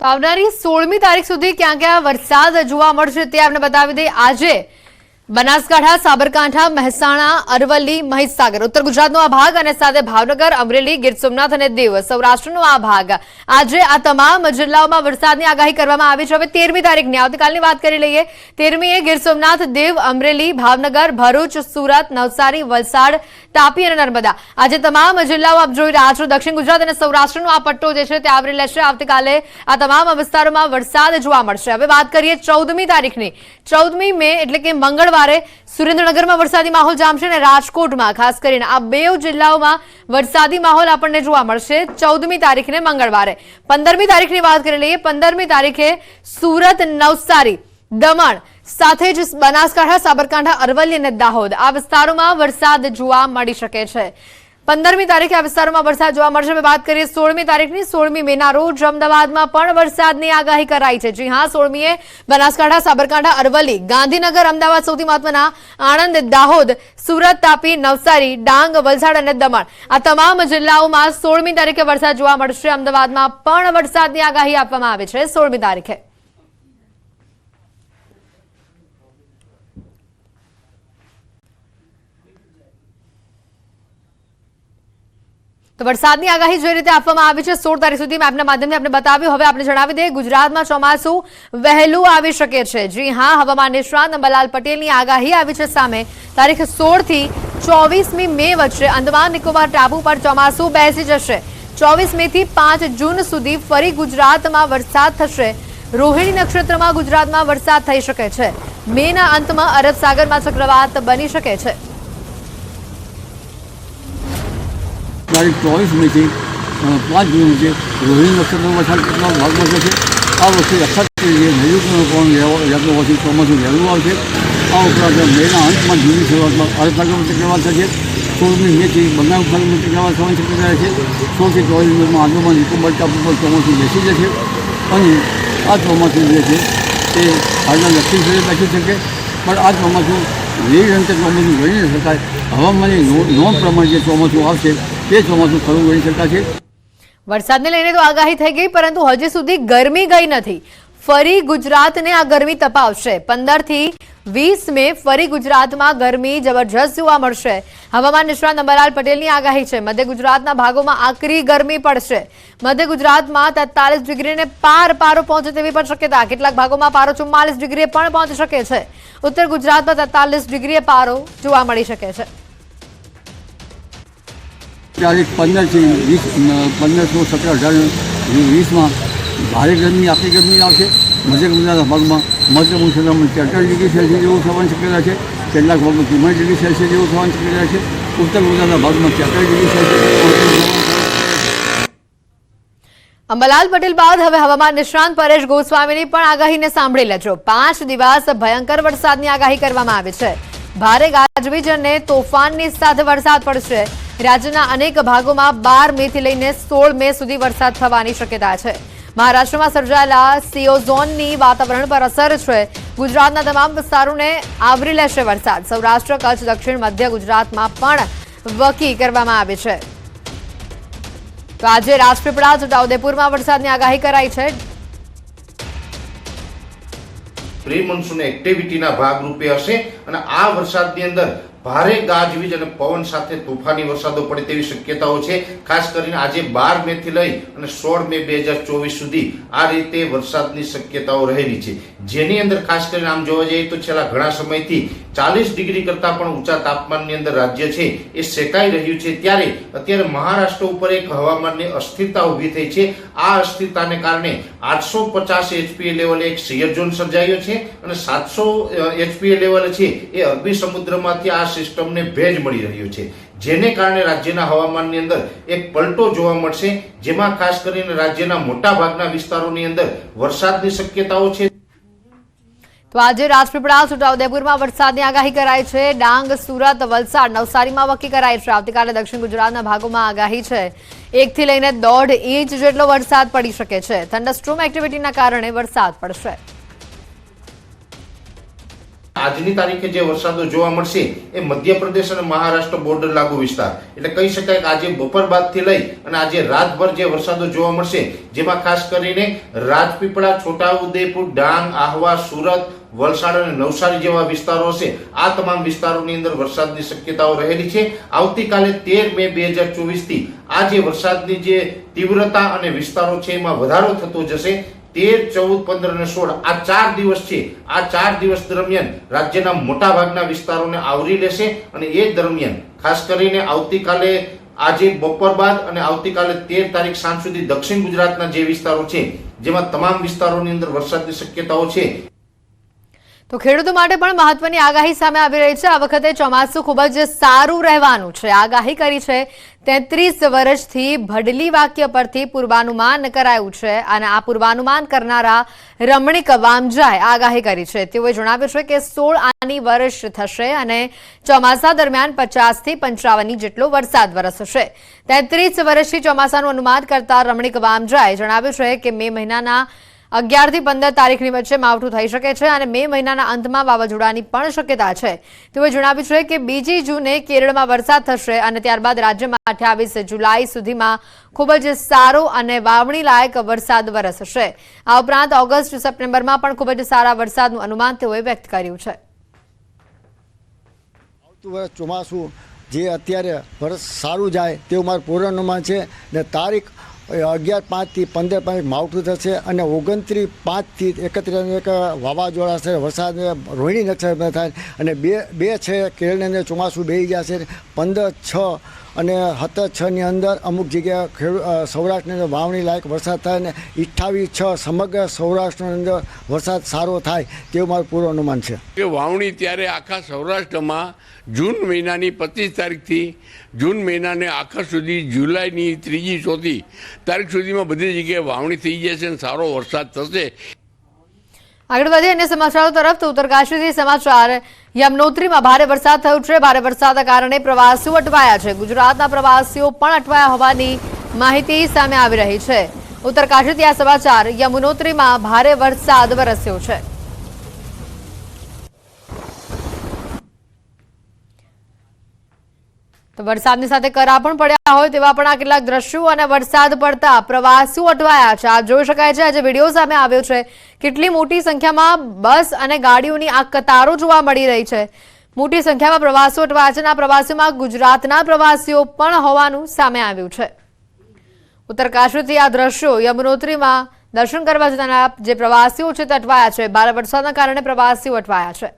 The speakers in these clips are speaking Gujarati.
આવનારી 16મી તારીખ સુધી ક્યાં ક્યાં વરસાદ જોવા મળશે તે આપણે બતાવી દઈએ। આજે બનાસકાંઠા, સાબરકાંઠા, મહેસાણા, અરવલ્લી, મહીસાગર, ઉત્તર ગુજરાતનો આ ભાગ અને સાથે ભાવનગર, અમરેલી, ગીર સોમનાથ અને દીવ, સૌરાષ્ટ્રનો આ ભાગ, આજે આ તમામ જિલ્લાઓમાં વરસાદની આગાહી કરવામાં આવી છે। હવે 13મી તારીખની આવતીકાલની વાત કરી લઈએ। 13મીએ ગીર સોમનાથ, દીવ, અમરેલી, ભાવનગર, ભરૂચ, સુરત, નવસારી, વલસાડ, તાપી અને નર્મદા, આજે તમામ જિલ્લાઓ આપ જોઈ રહ્યા છો। દક્ષિણ ગુજરાત અને સૌરાષ્ટ્રનો આ પટ્ટો જે છે તે આવરી લેશે। આવતીકાલે આ તમામ વિસ્તારોમાં વરસાદ જોવા મળશે। હવે વાત કરીએ 14મી તારીખની। 14મી મે એટલે કે મંગળવારે સુરેન્દ્રનગરમાં વરસાદી માહોલ જામશે અને રાજકોટમાં ખાસ કરીને આ બે જિલ્લાઓમાં વરસાદી માહોલ આપણને જોવા મળશે 14મી તારીખને મંગળવારે। 15મી તારીખની વાત કરી લઈએ। 15મી તારીખે સુરત, નવસારી, દમણ સાથે જ બનાસકાંઠા, સાબરકાંઠા, અરવલ્લી અને દાહોદ આ વિસ્તારોમાં વરસાદ જોવા મળી શકે છે। 15મી તારીખે આ વિસ્તારોમાં વરસાદ જોવા મળશે। વાત કરીએ 16મી તારીખની। 16મી મેના રોજ અમદાવાદમાં પણ વરસાદની આગાહી કરાઈ છે। જી હા, 16મીએ બનાસકાંઠા, સાબરકાંઠા, અરવલ્લી, ગાંધીનગર, અમદાવાદ, સૌથી મહત્વના આણંદ, દાહોદ, સુરત, તાપી, નવસારી, ડાંગ, વલસાડ અને દમણ આ તમામ જિલ્લાઓમાં 16મી તારીખે વરસાદ જોવા મળશે। અમદાવાદમાં પણ વરસાદની આગાહી આપવામાં આવી છે 16મી તારીખે। તો વરસાદની આગાહી જે રીતે આપવામાં આવી છે 16 તારીખ સુધી મેપના માધ્યમથી આપણે બતાવ્યું। હવે આપણે જણાવી દઈએ ગુજરાતમાં ચોમાસું વહેલું આવી શકે છે। જી હા, હવામાન નિષ્ણાત અંબાલાલ પટેલની આગાહી આવી છે સામે। તારીખ 16 થી 24મી મે વચ્ચે અંદમાન નિકોબાર ટાપુ પર ચોમાસું બેસી જશે। 24 મે થી 5 જૂન સુધી ફરી ગુજરાતમાં વરસાદ થશે। રોહિણી નક્ષત્રમાં ગુજરાતમાં વરસાદ થઈ શકે છે। મેના અંતમાં અરબ સાગરમાં ચક્રવાત બની શકે છે। તારીખ 24 મે થી 5 જૂન વચ્ચે રોહિણી નક્ષત્રમાં વરસાદ કેટલા ભાગમાં થશે। આ વખતે અખાત નજીકનો પવન રહેતો હોવાથી ચોમાસું વહેલું આવશે। આ ઉપરાંત મેના અંતમાં જૂનની શરૂઆતમાં અરબ સાગરમાં ચક્રવાત થશે। 16મી મેથી બંગાળ ઉપસાગરમાં ચક્રવાત થવાની શક્યતા છે। 16 થી 24 મેમાં આંદમાન નિકોબાર ટાપુ પર ચોમાસું બેસી જશે અને આ ચોમાસું જે છે તે હાલના દક્ષિણ સુધી બેસી શકે, પણ આ ચોમાસું વેગ અંતે ચોમાસું ગણી ન શકાય। હવામાનની નોંધ પ્રમાણે જે ચોમાસું આવશે તે ચોમાસું ખરું ગણી શકાશે। વરસાદને લઈને તો આગાહી થઈ ગઈ, પરંતુ હજી સુધી ગરમી ગઈ નથી। ફરી ગુજરાતને આ ગરમી તપાવશે। 15 થી 20 મે ફરી ગુજરાતમાં ગરમી જબરજસ્ત જોવા મળશે। હવામાન નિષ્ણાત અંબાલાલ પટેલની આગાહી છે। મધ્ય ગુજરાતના ભાગોમાં આકરી ગરમી પડશે। મધ્ય ગુજરાતમાં 43 ડિગ્રીને પારો પહોંચે તેવી પણ શક્યતા। કેટલાક ભાગોમાં પારો 44 ડિગ્રીએ પણ પહોંચી શકે છે। ઉત્તર ગુજરાતમાં 43 ડિગ્રીએ પારો જોવા મળી શકે છે। તારીખ 15 થી 20, 15, 16, 17, 18, 20માં ભારે ગરમી, આકરી ગરમી આવશે। મધ્ય ગુજરાતના ભાગમાં મધ્યમ ક્ષેત્રમાં 43 ડિગ્રી સેલ્સિયસ જેવું થવાની શક્યતા છે। કેટલાક ભાગમાં 44 ડિગ્રી સેલ્સિયસ જેવું થવાની શક્યતા છે। ઉત્તર ગુજરાતના ભાગમાં 43 ડિગ્રી સેલ્સિયસ। અંબાલાલ પટેલ બાદ હવે હવામાન નિષ્ણાંત પરેશ ગોસ્વામીની પણ આગાહીને સાંભળી લેજો। 5 દિવસ ભયંકર વરસાદની આગાહી કરવામાં આવી છે। ભારે ગાજવીજ અને તોફાનની સાથે વરસાદ પડશે। રાજ્યના અનેક ભાગોમાં 12 મે થી લઈને 16 મે સુધી વરસાદ થવાની શક્યતા છે। મહારાષ્ટ્રમાં સર્જાયેલા સિયોઝોનની વાતાવરણ પર અસર છે। ગુજરાતના તમામ વિસ્તારોને આવરી લેશે વરસાદ। સૌરાષ્ટ્ર, કચ્છ, દક્ષિણ મધ્ય ગુજરાતમાં પણ વકી કરવામાં આવી છે। તો આજે રાજપીપળા, છોટાઉદેપુરમાં વરસાદની આગાહી કરાઈ છે। પ્રી મોન્સૂન એક્ટિવિટીના ભાગરૂપે હશે અને આ વરસાદની અંદર ભારે ગાજવીજ અને પવન સાથે તોફાની વરસાદો પડે તેવી શક્યતાઓ છે। ખાસ કરીને આજે 12 મે થી લઈ અને 16 મે 2024 સુધી આ રીતે વરસાદની શક્યતાઓ રહેલી છે। જેની અંદર ખાસ કરીને આમ જોવા જઈએ તો છેલ્લા ઘણા સમયથી 40 ડિગ્રી કરતાં પણ ઊંચા તાપમાનની અંદર રાજ્ય છે એ સેકાઈ રહ્યું છે। ત્યારે અત્યારે મહારાષ્ટ્ર ઉપર એક હવામાનની અસ્થિરતા ઊભી થઈ છે। આ અસ્થિરતાને કારણે 850 એચપીએ લેવલે એક શિયર ઝોન સર્જાયો છે અને 700 એચપીએ લેવલે છે એ અરબી સમુદ્રમાંથી આ સિસ્ટમને ભેજ મળી રહ્યો છે। જેને કારણે રાજ્યના હવામાનની અંદર એક પલટો જોવા મળશે, જેમાં ખાસ કરીને રાજ્યના મોટા ભાગના વિસ્તારોની અંદર વરસાદની શક્યતાઓ છે। તો આજે રાજપીપળા, છોટાઉદેપુરમાં વરસાદની આગાહી કરાઈ છે। ડાંગ, સુરત, વલસાડ, નવસારીમાં વકી કરાઈ છે। આવતીકાલે દક્ષિણ ગુજરાતના ભાગોમાં આગાહી છે। 1 થી લઈને 1.5 ઇંચ જેટલો વરસાદ પડી શકે છે। થંડરસ્ટોર્મ એક્ટિવિટીના કારણે વરસાદ પડશે। આજની તારીખે જે વરસાદો જોવા મળશે એ મધ્યપ્રદેશ અને મહારાષ્ટ્ર બોર્ડર લાગુ વિસ્તાર એટલે કહી શકાય કે આજે બપોર બાદથી લઈ અને આજે રાતભર જે વરસાદો જોવા મળશે, જેમાં ખાસ કરીને રાજપીપળા, છોટાઉદેપુર, ડાંગ, આહવા, સુરત, વલસાડ અને નવસારી જેવા વિસ્તારો હશે, આ તમામ વિસ્તારોની અંદર વરસાદની શક્યતાઓ રહેલી છે. આવતીકાલે 13 મે 2024 થી આ જે વરસાદની જે તીવ્રતા અને વિસ્તારો છે એમાં વધારો થતો જશે. 13, 14, 15 અને 16 આ 4 દિવસ છે. આ 4 દિવસ દરમિયાન રાજ્યના મોટા ભાગના વિસ્તારોને આવરી લેશે અને એ દરમિયાન ખાસ કરીને આવતીકાલે આજે બપોર બાદ અને આવતીકાલે 13 તારીખ સાંજ સુધી દક્ષિણ ગુજરાતના જે વિસ્તારો છે જેમાં તમામ વિસ્તારોની અંદર વરસાદની શક્યતાઓ છે. તો ખેડૂતો માટે પણ મહત્વની આગાહી સામે આવી રહી છે. આ વખતે ચોમાસું ખૂબ જ સારું રહેવાનું છે. આગાહી કરી છે 33 વર્ષથી ભડલી વાક્ય પરથી પૂર્વાનુમાન કરાયું છે અને આ પૂર્વાનુમાન કરનારા રમણીક વામજાએ આગાહી કરી છે. તેઓએ જણાવ્યું છે કે 16 આની વર્ષ થશે અને ચોમાસા દરમિયાન 50 થી 55 જેટલો વરસાદ વરસશે. 33 વર્ષથી ચોમાસાનું અનુમાન કરતા રમણીક વામજાએ જણાવ્યું છે કે મે મહિનાના 11 થી 15 તારીખની વચ્ચે માવઠું થઈ શકે છે અને મે મહિનાના અંતમાં વાવાઝોડાની પણ શક્યતા છે. તેઓએ જણાવ્યું છે કે 2 જૂને કેરળમાં વરસાદ થશે અને ત્યારબાદ રાજ્યમાં 28 જુલાઈ સુધીમાં ખૂબ જ સારો અને વાવણી લાયક વરસાદ વરસશે. આ ઉપરાંત ઓગસ્ટ, સપ્ટેમ્બરમાં પણ ખૂબ જ સારા વરસાદનું અનુમાન તેઓએ વ્યક્ત કર્યું છે. આવતું વર્ષ ચોમાસું જે અત્યારે વર્ષ સારું જાય તેવું મારું પૂર્વાનુમાન છે ને તારીખ 11/5 થી 15/5 માવઠું થશે અને 29/5 થી 31 એક વાવાઝોડા છે, વરસાદ રોહિણી નક્ષત્ર થાય અને બે છે કેરળની અંદર ચોમાસું બેસી જશે. 15/6 અને 17/6ની અંદર અમુક જગ્યાએ સૌરાષ્ટ્રની અંદર વાવણી લાયક વરસાદ થાય અને 28/6 સમગ્ર સૌરાષ્ટ્રની અંદર વરસાદ સારો થાય તેવું મારું પૂર્વાનુમાન છે. વાવણી ત્યારે આખા સૌરાષ્ટ્રમાં જૂન મહિનાની 25 તારીખથી જૂન મહિનાને આખર સુધી જુલાઈની 3જી 4જી તારીખ સુધીમાં બધી જગ્યાએ વાવણી થઈ જશે અને સારો વરસાદ થશે. આગળ વધીએ અન્ય સમાચારો તરફ તો ઉત્તરકાશીથી સમાચાર. યમનોત્રીમાં ભારે વરસાદ થયો છે. ભારે વરસાદના કારણે પ્રવાસીઓ અટવાયા છે. ગુજરાતના પ્રવાસીઓ પણ અટવાયા હોવાની માહિતી સામે આવી રહી છે. ઉત્તરકાશીથી આ સમાચાર. યમનોત્રીમાં ભારે વરસાદ વરસ્યો છે. તો વરસાદની સાથે કરા પણ પડ્યા હોય તેવા પણ આ કેટલાક દ્રશ્યો અને વરસાદ પડતા પ્રવાસીઓ અટવાયા છે. આ જોઈ શકાય છે. આજે વિડીયો સામે આવ્યો છે. કેટલી મોટી સંખ્યામાં બસ અને ગાડીઓની આ કતારો જોવા મળી રહી છે. મોટી સંખ્યામાં પ્રવાસીઓ અટવાયા છે અને આ પ્રવાસીઓમાં ગુજરાતના પ્રવાસીઓ પણ હોવાનું સામે આવ્યું છે. ઉત્તરકાશીથી આ દ્રશ્યો. યમનોત્રીમાં દર્શન કરવા જતા જે પ્રવાસીઓ છે તે અટવાયા છે. ભારે વરસાદના કારણે પ્રવાસીઓ અટવાયા છે.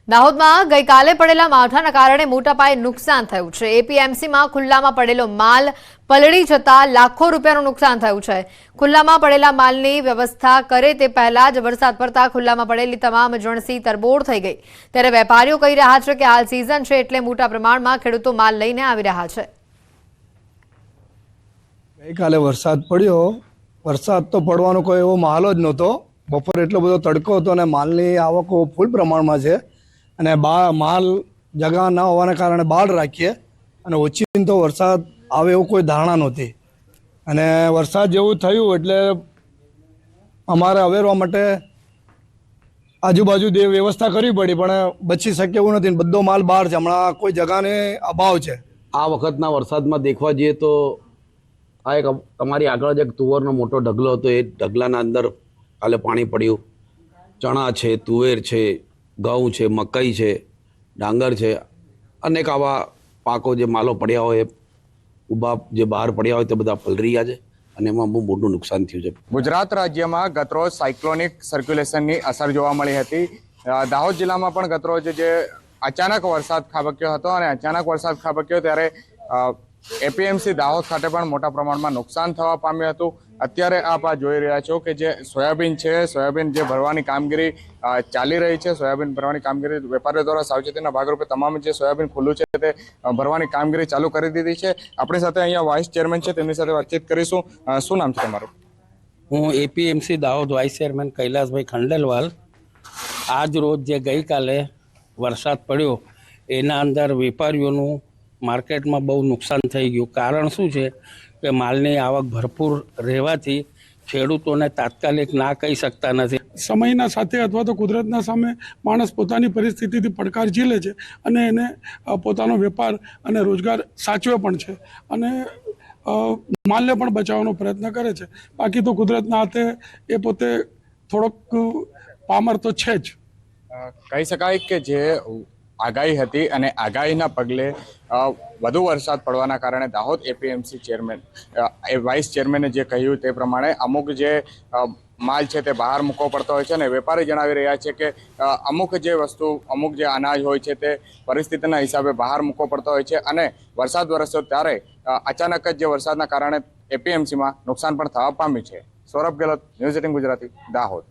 દાહોદમાં ગઈકાલે પડેલા માવઠાના કારણે મોટા પાયે નુકસાન થયું છે. એપીએમસીમાં ખુલ્લામાં પડેલો માલ પલળી જતા લાખો રૂપિયાનું નુકસાન થયું છે. ખુલ્લામાં પડેલા માલની વ્યવસ્થા કરે તે પહેલા જ વરસાદ પડતા ખુલ્લામાં પડેલી તમામ જણસી તરબોળ થઈ ગઈ. ત્યારે વેપારીઓ કહી રહ્યા છે કે હાલ સિઝન છે એટલે મોટા પ્રમાણમાં ખેડૂતો માલ લઈને આવી રહ્યા છે. ગઈકાલે વરસાદ પડ્યો. વરસાદ તો પડવાનો કોઈ એવો માહોલ જ નહોતો. બપોર એટલો બધો તડકો હતો અને માલની આવકો ફૂલ પ્રમાણમાં છે અને માલ જગા ન હોવાના કારણે બહાર રાખીએ અને ઓચિંતો વરસાદ આવે એવું કોઈ ધારણા નહોતી અને વરસાદ જેવું થયું એટલે અમારે અવેરવા માટે આજુબાજુ વ્યવસ્થા કરવી પડી પણ બચી શકે એવું નથી. બધો માલ બહાર છે. હમણાં કોઈ જગાને અભાવ છે. આ વખતના વરસાદમાં દેખવા જઈએ તો આ એક તમારી આગળ જ એક તુવરનો મોટો ઢગલો હતો. એ ઢગલાના અંદર કાલે પાણી પડ્યું. ચણા છે, તુવેર છે, ઘઉં છે, મકાઈ છે, ડાંગર છે, અનેક આવા પાકો જે માલો પડ્યા હોય ઊભા જે બહાર પડ્યા હોય તે બધા પલળી ગયા છે અને એમાં બહુ મોટું નુકસાન થયું છે. ગુજરાત રાજ્યમાં ગતરોજ સાયક્લોનિક સર્ક્યુલેશનની અસર જોવા મળી હતી. દાહોદ જિલ્લામાં પણ ગતરોજ જે અચાનક વરસાદ ખાબક્યો હતો અને અચાનક વરસાદ ખાબક્યો ત્યારે એપીએમસી દાહોદ ખાતે પણ મોટા પ્રમાણમાં નુકસાન થવા પામ્યું હતું. અત્યારે આપ આ જોઈ રહ્યા છો કે જે સોયાબીન છે, સોયાબીન જે ભરવાની કામગીરી ચાલી રહી છે. સોયાબીન ભરવાની કામગીરી વેપારીઓ દ્વારા સાવચેતીના ભાગરૂપે તમામ જે સોયાબીન ખુલ્લું છે તે ભરવાની કામગીરી ચાલુ કરી દીધી છે. આપણી સાથે અહીંયા વાઇસ ચેરમેન છે, તેમની સાથે વાતચીત કરીશું. શું નામ છે તમારું? હું APMC Dahod vice chairman Kailasbhai Khandelwal. આજ રોજ જે ગઈકાલે વરસાદ પડ્યો એના અંદર વેપારીઓનું માર્કેટમાં બહુ નુકસાન થઈ ગયું. કારણ શું છે કે માલની આવક ભરપૂર રહેવાથી ખેડૂતોને તાત્કાલિક ના કહી શકતા નથી. સમયના સાથે અથવા તો કુદરતના સામે માણસ પોતાની પરિસ્થિતિથી પડકાર ઝીલે છે અને એને પોતાનો વેપાર અને રોજગાર સાચવે પણ છે અને માલને પણ બચાવવાનો પ્રયત્ન કરે છે. બાકી તો કુદરતના હાથે એ પોતે થોડોક પામર તો છે જ. કહી શકાય કે જે આગાહી હતી અને આગાહીના પગલે વધુ વરસાદ પડવાના કારણે દાહોદ એપીએમસી ચેરમેન વાઇસ ચેરમેને જે કહ્યું તે પ્રમાણે અમુક જે માલ છે તે બહાર મૂકવો પડતો હોય છે અને વેપારી જણાવી રહ્યા છે કે અમુક જે વસ્તુ અમુક જે અનાજ હોય છે તે પરિસ્થિતિના હિસાબે બહાર મૂકવો પડતો હોય છે અને વરસાદ વરસ્યો ત્યારે અચાનક જ જે વરસાદના કારણે એપીએમસીમાં નુકસાન પણ થવા પામ્યું છે. સૌરભ ગેહલોત, ન્યૂઝ 18 ગુજરાતી, દાહોદ.